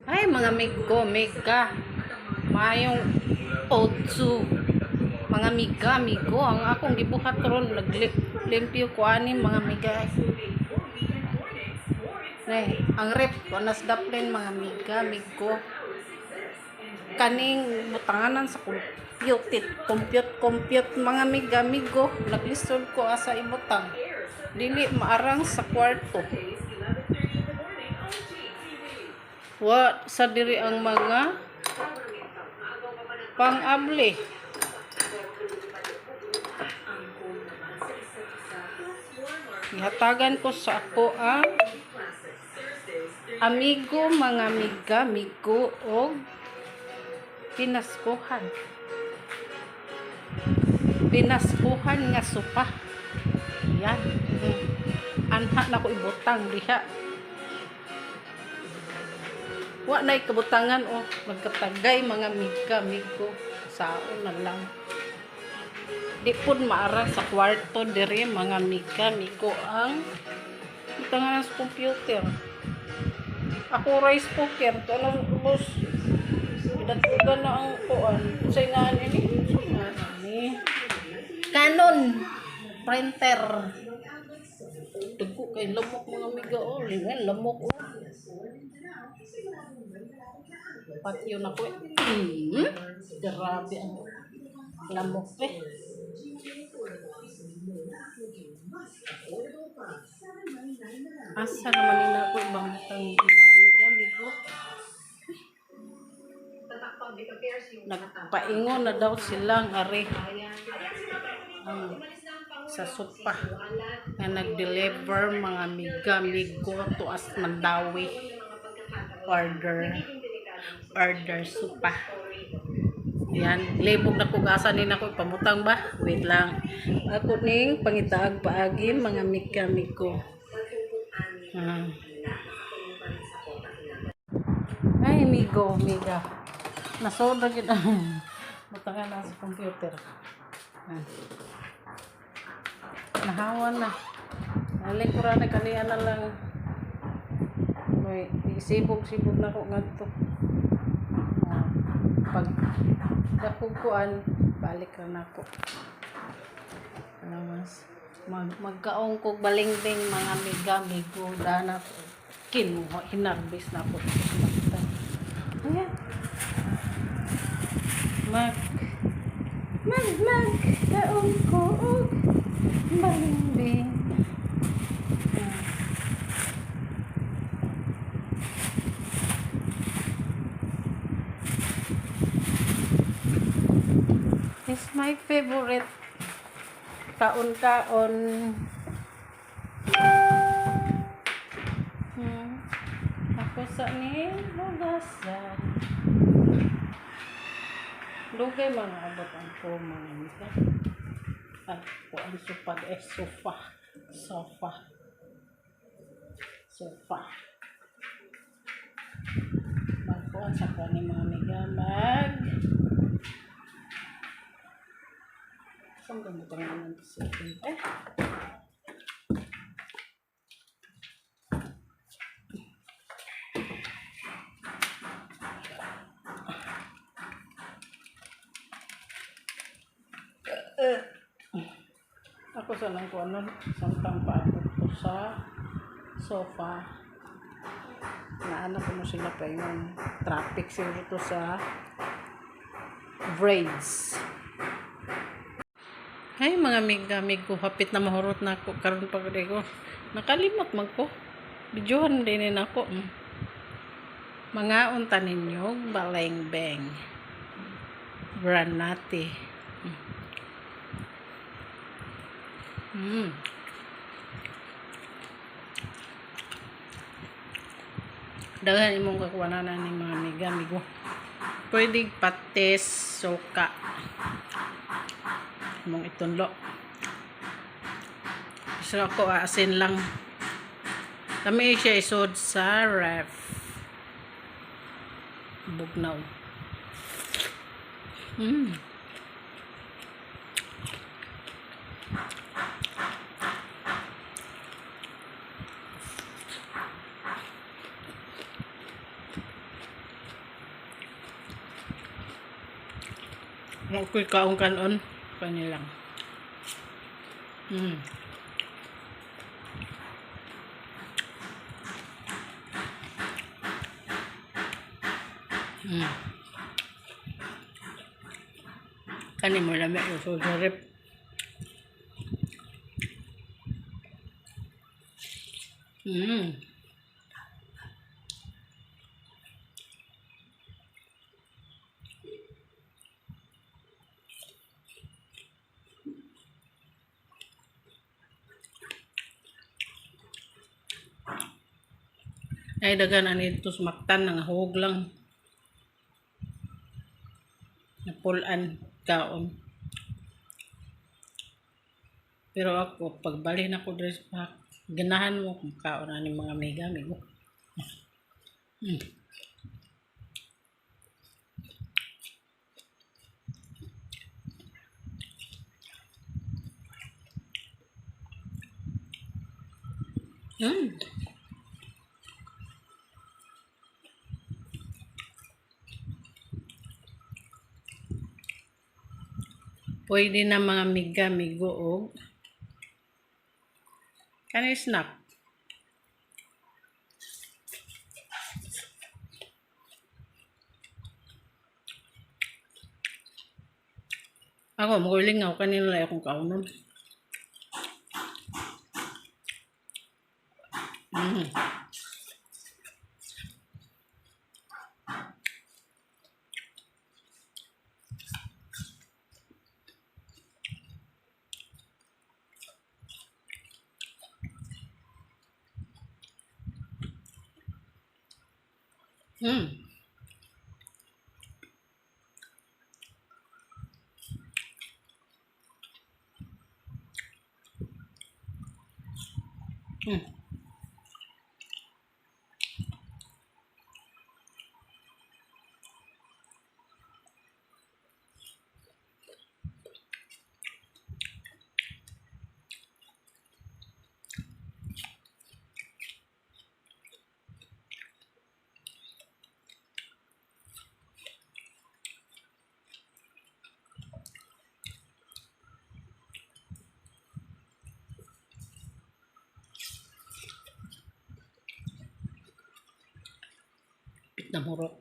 Ay, mga migo, mega. Mayong otsu. Mga miga, migo. Ang akong gibuhat ron. Naglimpyo ko ani mga miga. Nay, ang rep. Wanas daplin mga miga, migo. Kaning butanganan sa compute mga miga, migo. Naglisod ko asa ibutang. Dili maarang sa kwarto. Wa sa diri ang mga pang-abli. Ihatagan ko sa ako ang amigo, mga miga, migo og pinaskuhan. Pinaskuhan nga supa. Yan. Anha na ko ibutang diha. Wa na ikabutangan o magkatagay mga miga, migo. Saon na lang. Di pud maarang sa kwarto diri mga miga, migo ang butangan sa computer. Ako rice cooker. Ito lang ubos. Pinatugan na ang kuan. Say nga ini. Canon printer. Dugo kay lamok mga miga o. Lamok o. Patyo na ko eh. Grabe ang lamok eh. Asa naman nila ako ibang mga migo. Nagpaingon na daw silang ari sa sopa nga nag-deliver mga miga, migo to as Mandawi. Order sopa. Yan, libog na kugasan din ako pamutang ba? Wait lang. Ako ning pangitaag paagi mga miga, migo. Ay, migo, miga. Nasoda gid ang butangan na sa computer. Nahawan na. Aling ko na kaniya na lang. May isibog-sibog na ko ngadto. Pag dapuguan, balik na nako. Mas magkaong kog balingding mga miga, migo dana kinuha hinarbis na ko. Ayan. Kaong ko og balingding. It's my favorite kaon-kaon. Ako sa ni lugasan. Lugay mga abot ang ko mga miga. Ako ang sopa sofa. Magkuhan sa kani mga miga saan gamot ang naman sa akin ako sa lang ko samtang paabot ko sa sofa na anak ko mo sila pa yung traffic sila ito sa braids. Ay mga migo, hapit na mahurot na ako karon pag ko nakalimot man ko videohan din ako mga unta ninyo balengbeng granate daghan imong kakuwanan ni mga miga, migo. Pwede patis, suka. Imong itunlo. So ako asin lang. Kami siya isod sa ref. Bugnaw. Ako'y kaong kanon. Kanilang. Hmm. Hmm. Kani mo lami yung sugarip. Hmm. Ay dagan ani ito sumaktan nangahog lang. Napulan kaon. Pero ako pagbali na ko dress pack, ganahan mo kung kaon ani mga amigo. Hmm. Hmm. Pwede na mga amigo og kani snack. Ako maguling ako kanina lang akong kaunon. Hmm. Hmm. Hmm. Pit na muro.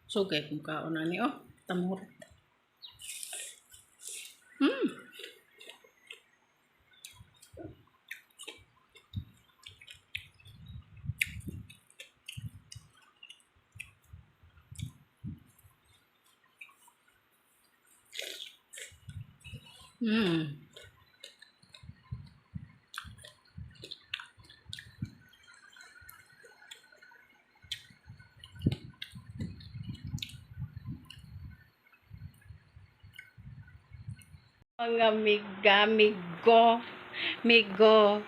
Sugay kung kaon ani oh. Tamuro. Hmm. Hmm. Mga migo,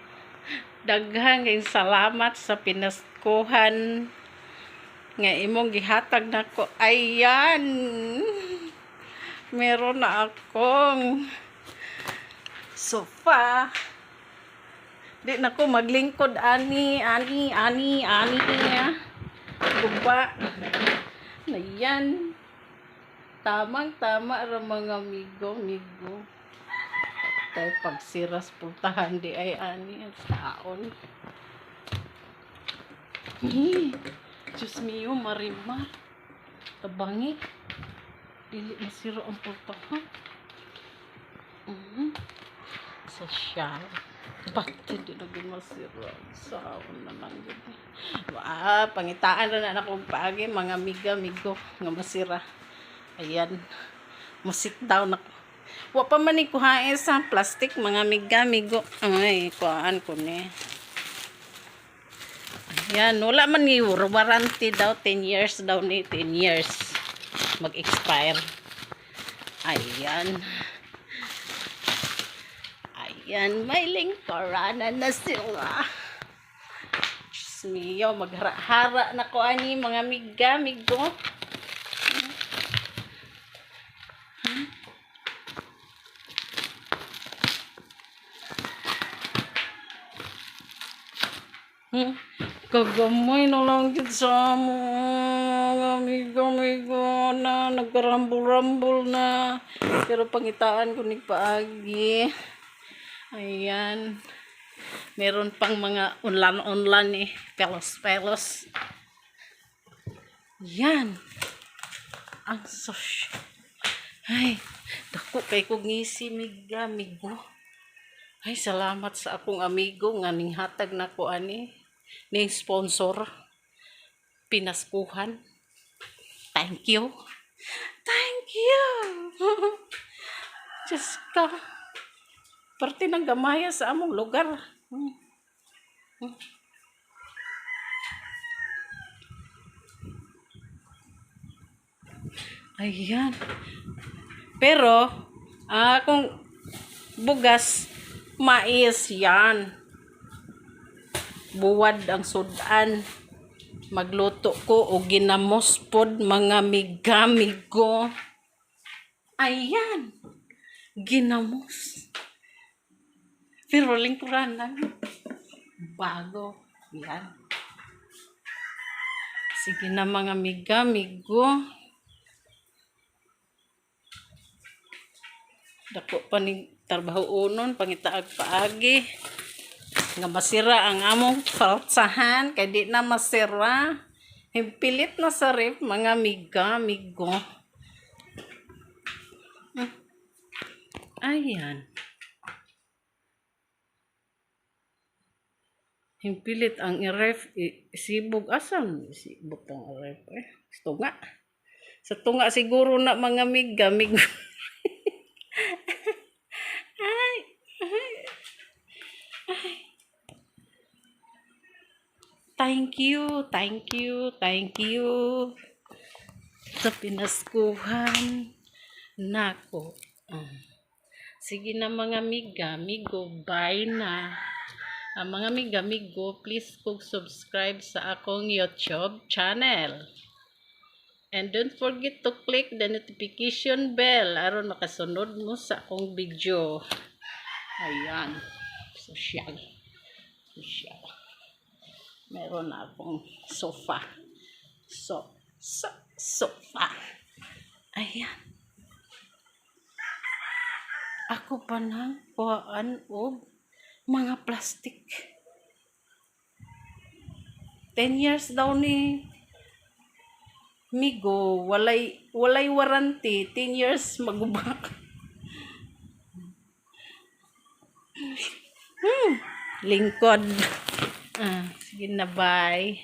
daghang salamat sa pinaskuhan nga imong gihatag nako. Ayan, meron na akong sofa. Di na ko maglingkod ani guba na yan. Tamang-tama ra mga migo. Tay pagsiras puntahan di ay ani ang taon. Diyos mio, marimar. Tabangi. Dili masira ang puntahan. Sosyal. Bakit di lagi masira? Saon na lang yun. Pangitaan na akong paagi mga migo nga masira. Ayan. Musit down ako. Wa pa man ni kuhain sa plastic mga migo. Ay, kuhaan ko ni. Yan, wala man ni warranty daw, 10 years daw ni, 10 years mag-expire. Ayan. Ayan, may lingkuranan na sila. Diyos mio, maghara-hara na ko ani mga miga-migo. Kagamay na lang yun sa mga amigo-amigo na nagkarambol-rambol na. Pero pangitaan ko ni paagi. Ayan. Meron pang mga unlan-unlan eh. Pelos-pelos. Yan. Ang sos. Ay, dako kay kong ngisi miga-migo. Ay, salamat sa akong amigo nga ning hatag na ko ani. Ning sponsor. Pinaskuhan. Thank you. Thank you. Diyos ka. Parte ng gamaya sa among lugar. Ayan. Pero, kung bugas, mais yan. Buwad ang sudan. Magluto ko o ginamos pod mga miga-migo. Ayan. Ginamos. Pero lingkuranan. Bago. Yan. Sige na mga miga-migo. Dako pa ni trabaho unon, pangitaag paagi. Nga masira ang among falsahan, kay di na masira. Himpilit na sa ref, mga miga-migo. Ayan. Himpilit ang i-ref, isibog. Asan? Isibog ang i-ref Sa tunga. Sa tunga siguro na mga miga-migo. Ay. Thank you sa pinaskuhan nako. Sige na mga miga-migo, bye na. Mga miga-migo, please subscribe sa akong YouTube channel. And don't forget to click the notification bell aron makasunod mo sa akong video. Ayan. Social. Meron na akong sofa. Sofa. Ayan. Ako pa nang kuhaan og mga plastic. 10 years daw ni migo, walay warranty, 10 years magubak. Lingkod. Sige na, bye.